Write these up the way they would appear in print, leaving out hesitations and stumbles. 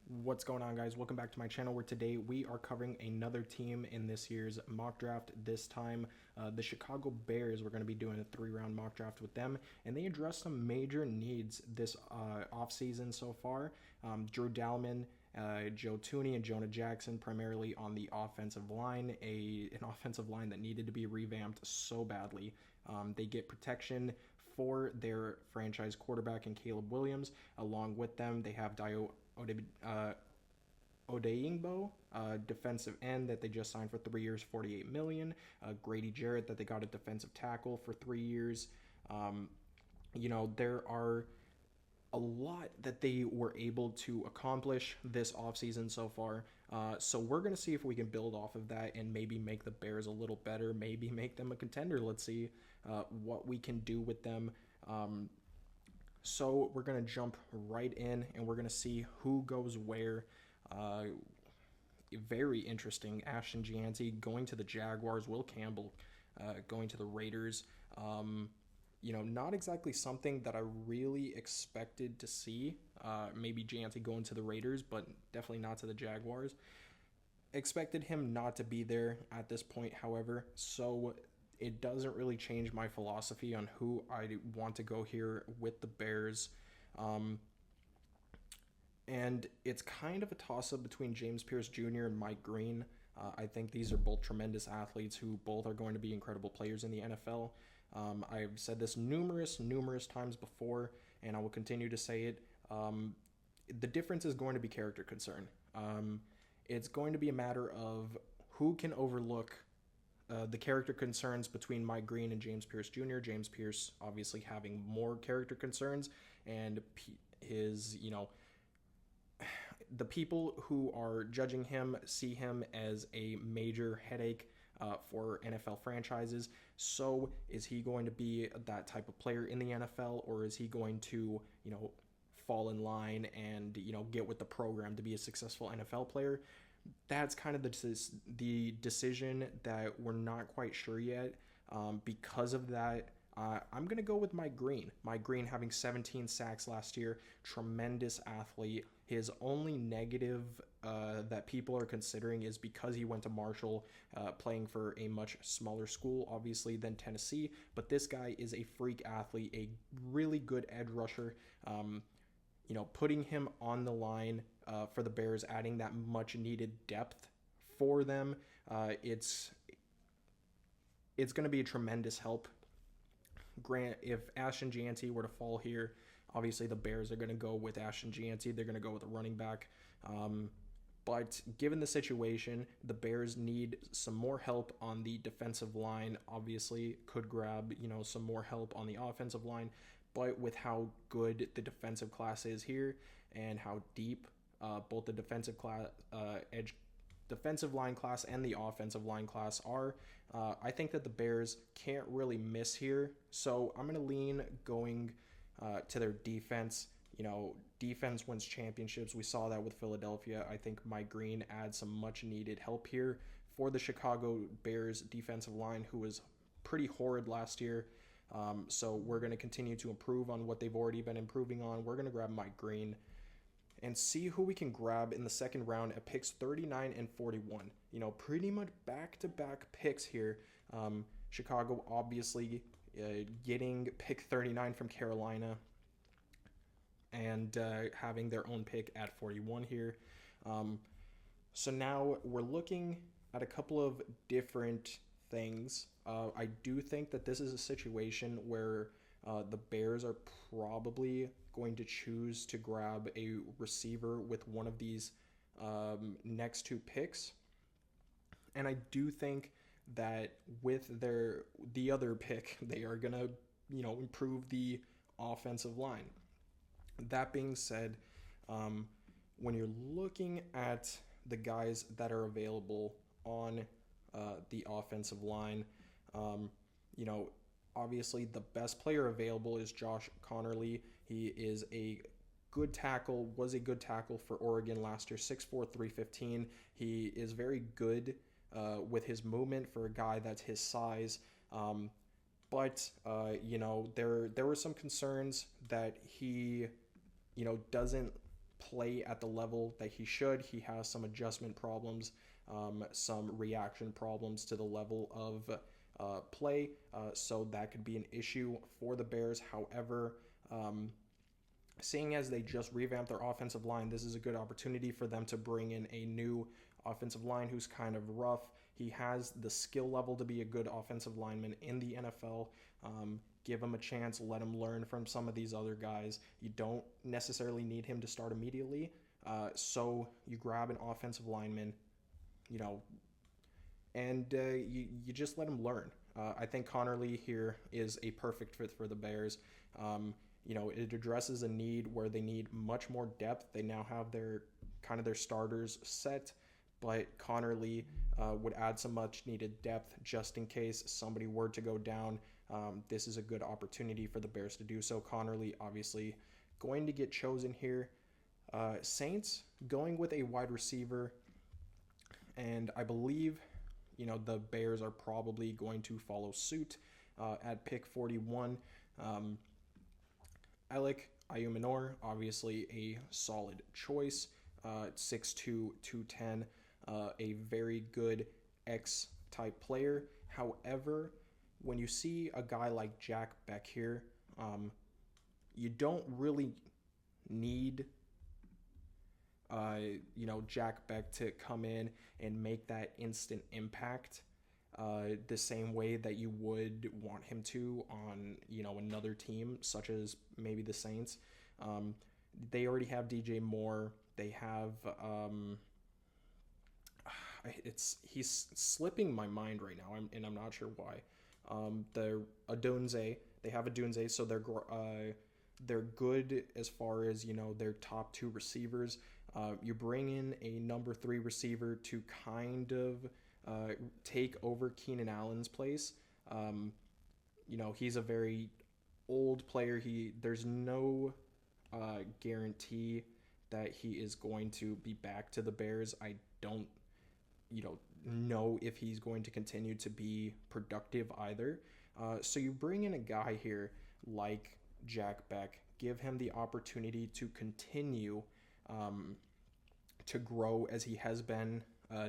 What's going on, guys? Welcome back to my channel, where today we are covering another team in this year's mock draft. This time, the Chicago Bears. We're going to be doing a 3-round mock draft with them, and they addressed some major needs this offseason so far. Drew Dalman, Joe Tooney, and Jonah Jackson, primarily on the offensive line, an offensive line that needed to be revamped so badly. They get protection for their franchise quarterback and Caleb Williams. Along with them, they have Odeyingbo, defensive end that they just signed for 3 years, $48 million. Grady Jarrett that they got a defensive tackle for 3 years. There are a lot that they were able to accomplish this offseason so far. So we're going to see if we can build off of that and maybe make the Bears a little better, maybe make them a contender. Let's see what we can do with them. So we're going to jump right in and we're going to see who goes where. Very interesting. Ashton Gianti going to the Jaguars. Will Campbell going to the Raiders. Not exactly something that I really expected to see. Maybe Gianti going to the Raiders, but definitely not to the Jaguars. Expected him not to be there at this point, however, so it doesn't really change my philosophy on who I want to go here with the Bears. And it's kind of a toss-up between James Pierce Jr. and Mike Green. I think these are both tremendous athletes who both are going to be incredible players in the NFL. I've said this numerous times before, and I will continue to say it. The difference is going to be character concern. It's going to be a matter of who can overlook the character concerns between Mike Green and James Pierce Jr. James Pierce obviously having more character concerns, and the people who are judging him see him as a major headache for NFL franchises. So is he going to be that type of player in the NFL, or is he going to, fall in line and, get with the program to be a successful NFL player? That's kind of the decision that we're not quite sure yet. Because of that, I'm going to go with Mike Green. Mike Green having 17 sacks last year, tremendous athlete. His only negative that people are considering is because he went to Marshall, playing for a much smaller school, obviously, than Tennessee. But this guy is a freak athlete, a really good edge rusher. Putting him on the line for the Bears, adding that much needed depth for them, it's going to be a tremendous help. Grant, if Ashton Gianti were to fall here, obviously the Bears are going to go with Ashton Gianti. They're going to go with a running back. But given the situation, the Bears need some more help on the defensive line. Obviously, could grab, some more help on the offensive line. But with how good the defensive class is here and how deep both the defensive line class and the offensive line class are, I think that the Bears can't really miss here. So I'm going to lean going to their defense. Defense wins championships. We saw that with Philadelphia. I think Mike Green adds some much needed help here for the Chicago Bears defensive line, who was pretty horrid last year. So we're going to continue to improve on what they've already been improving on. We're going to grab Mike Green and see who we can grab in the second round at picks 39 and 41. Pretty much back-to-back picks here. Chicago obviously getting pick 39 from Carolina and having their own pick at 41 here. So now we're looking at a couple of different things. I do think that this is a situation where the Bears are probably going to choose to grab a receiver with one of these next two picks. And I do think that with the other pick, they are going to, improve the offensive line. That being said, when you're looking at the guys that are available on the offensive line, obviously the best player available is Josh Conerly. He is a good tackle, was a good tackle for Oregon last year, 6'4", 315. He is very good with his movement for a guy that's his size. But there were some concerns that he, doesn't play at the level that he should. He has some adjustment problems, some reaction problems to the level of play, so that could be an issue for the Bears. However, seeing as they just revamped their offensive line, this is a good opportunity for them to bring in a new offensive line who's kind of rough. He has the skill level to be a good offensive lineman in the NFL. Give him a chance, let him learn from some of these other guys. You don't necessarily need him to start immediately. So you grab an offensive lineman, you know, and you just let him learn. I think Connerly here is a perfect fit for the Bears. It addresses a need where they need much more depth. They now have their starters set, but Connerly would add some much needed depth just in case somebody were to go down. This is a good opportunity for the Bears to do so. Connerly obviously going to get chosen here. Saints going with a wide receiver, and I believe the Bears are probably going to follow suit at pick 41. Alec Ayumanor, obviously a solid choice, 6'2", 210, a very good X-type player. However, when you see a guy like Jack Beck here, you don't really need Jack Beck to come in and make that instant impact the same way that you would want him to on another team such as maybe the Saints. They already have DJ Moore. They have he's slipping my mind right now, and I'm not sure why. They're Adunze. They have Adunze, so they're good as far as their top two receivers. You bring in a number 3 receiver to kind of take over Keenan Allen's place. He's a very old player. There's no guarantee that he is going to be back to the Bears. I don't know if he's going to continue to be productive either. So you bring in a guy here like Jack Beck, give him the opportunity to continue to grow as he has been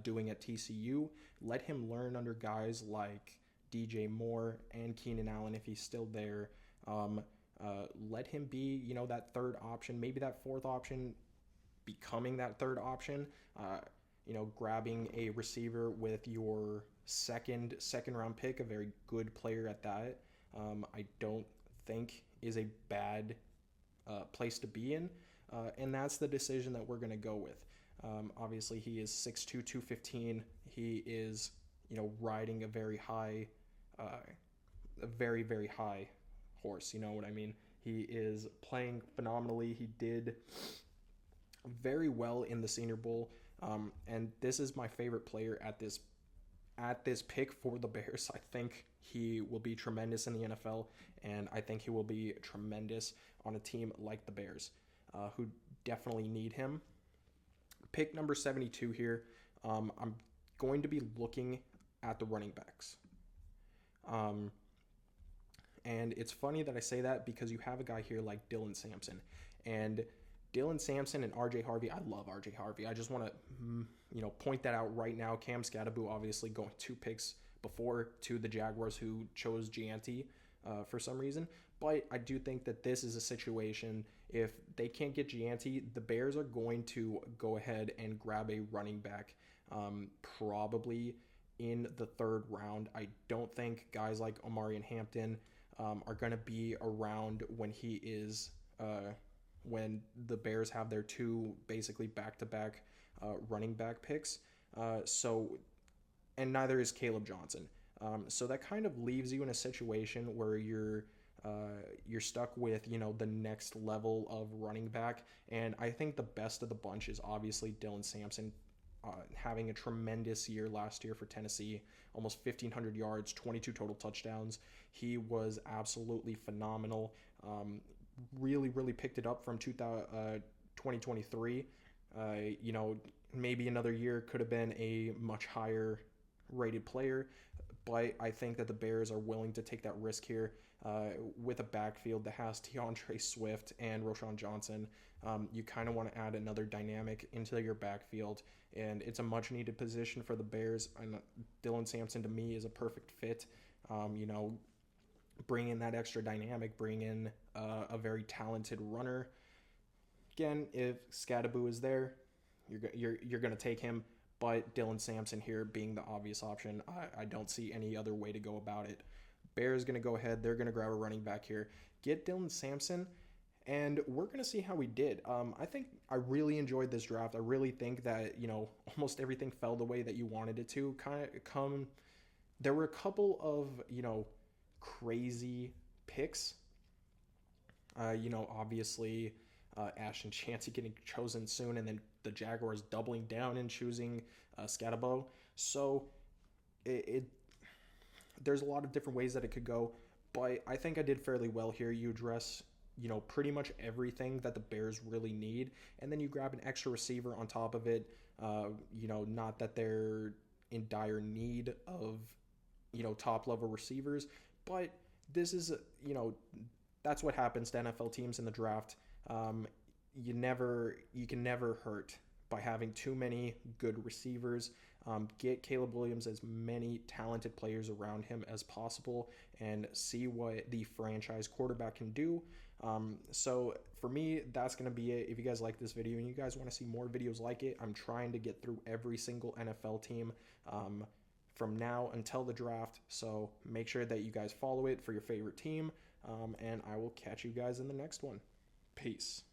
doing at TCU. Let him learn under guys like DJ Moore and Keenan Allen if he's still there. Let him be, that third option, maybe that fourth option, becoming that third option. Grabbing a receiver with your second round pick, a very good player at that. I don't think is a bad place to be in, and that's the decision that we're going to go with. Obviously, he is 6'2", 215. He is, riding a very high, a very, very high horse. You know what I mean? He is playing phenomenally. He did very well in the Senior Bowl, and this is my favorite player at this pick for the Bears. I think he will be tremendous in the NFL, and I think he will be tremendous on a team like the Bears, who definitely need him. Pick number 72 here. I'm going to be looking at the running backs. And it's funny that I say that because you have a guy here like Dylan Sampson. And Dylan Sampson and RJ Harvey, I love RJ Harvey. I just want to, point that out right now. Cam Scatterbu obviously going 2 picks before to the Jaguars, who chose Gianti for some reason. But I do think that this is a situation, if they can't get Gianti, the Bears are going to go ahead and grab a running back, probably in the 3rd round. I don't think guys like Omarion Hampton are going to be around when he is when the Bears have their 2 basically back-to-back running back picks. And neither is Caleb Johnson. So that kind of leaves you in a situation where you're stuck with, the next level of running back. And I think the best of the bunch is obviously Dylan Sampson, having a tremendous year last year for Tennessee, almost 1,500 yards, 22 total touchdowns. He was absolutely phenomenal. Really, really picked it up from 2023. Maybe another year could have been a much higher rated player, but I think that the Bears are willing to take that risk here with a backfield that has DeAndre Swift and Roschon Johnson. You kind of want to add another dynamic into your backfield, and it's a much-needed position for the Bears. And Dylan Sampson, to me, is a perfect fit. Bring in that extra dynamic, bring in a very talented runner. Again, if Scadaboo is there, you're going to take him. But Dylan Sampson here being the obvious option, I don't see any other way to go about it. Bears going to go ahead. They're going to grab a running back here. Get Dylan Sampson, and we're going to see how we did. I think I really enjoyed this draft. I really think that, almost everything fell the way that you wanted it to. There were a couple of, crazy picks. Obviously, Ashton Chancey getting chosen soon, and then the Jaguars doubling down and choosing Scadabo. So there's a lot of different ways that it could go, but I think I did fairly well here. You address, pretty much everything that the Bears really need, and then you grab an extra receiver on top of it. Not that they're in dire need of, top level receivers, but this is, that's what happens to NFL teams in the draft. You can never hurt by having too many good receivers. Get Caleb Williams as many talented players around him as possible and see what the franchise quarterback can do. So for me, that's going to be it. If you guys like this video and you guys want to see more videos like it, I'm trying to get through every single NFL team from now until the draft. So make sure that you guys follow it for your favorite team. And I will catch you guys in the next one. Peace.